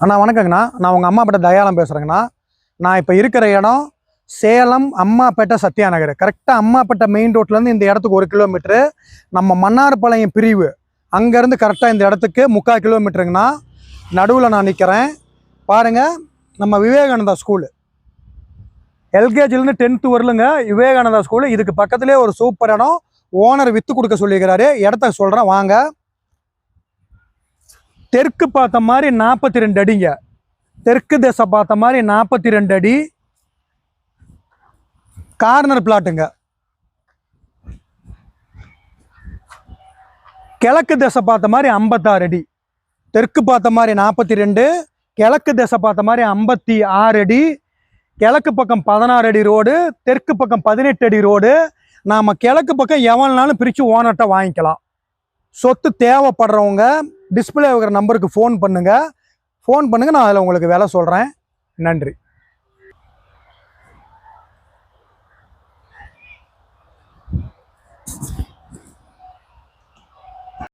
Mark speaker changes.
Speaker 1: அண்ணா வணக்கங்கண்ணா. நான் உங்கள் அம்மாப்பேட்டை தயாளம் பேசுகிறேங்கண்ணா. நான் இப்போ இருக்கிற இடம் சேலம் அம்மாப்பேட்டை சத்யா நகர். கரெக்டாக அம்மாப்பேட்டை மெயின் ரோட்லேருந்து இந்த இடத்துக்கு 1 கிலோமீட்ரு. நம்ம மன்னார்பாளையம் பிரிவு அங்கேருந்து கரெக்டாக இந்த இடத்துக்கு 3/4 கிலோமீட்டருங்கண்ணா. நடுவில் நான் நிற்கிறேன் பாருங்கள். நம்ம விவேகானந்தா ஸ்கூலு எல்கேஜிலேருந்து 10th வரலுங்க. விவேகானந்தா ஸ்கூலு இதுக்கு பக்கத்துலேயே ஒரு சூப்பர் இடம். ஓனர் விற்று கொடுக்க சொல்லியிருக்கிறாரு. இடத்த சொல்கிறேன் வாங்க. தெற்கு பார்த்த மாதிரி 42 அடிங்க. தெற்கு திசை பார்த்த மாதிரி 42 அடி. கார்னர் பிளாட்டுங்க. கிழக்கு திசை பார்த்த மாதிரி 56 அடி. தெற்கு பார்த்த மாதிரி 42, கிழக்கு திசை பார்த்த மாதிரி 56 அடி. கிழக்கு பக்கம் 16 அடி ரோடு, தெற்கு பக்கம் 18 அடி ரோடு. நாம் கிழக்கு பக்கம் எவனாலும் பிரித்து ஓனர்கிட்ட வாங்கிக்கலாம். சொத்து தேவைப்படுறவங்க டிஸ்பிளே இருக்கிற நம்பருக்கு ஃபோன் பண்ணுங்கள். நான் அதில் உங்களுக்கு விலை சொல்கிறேன். நன்றி.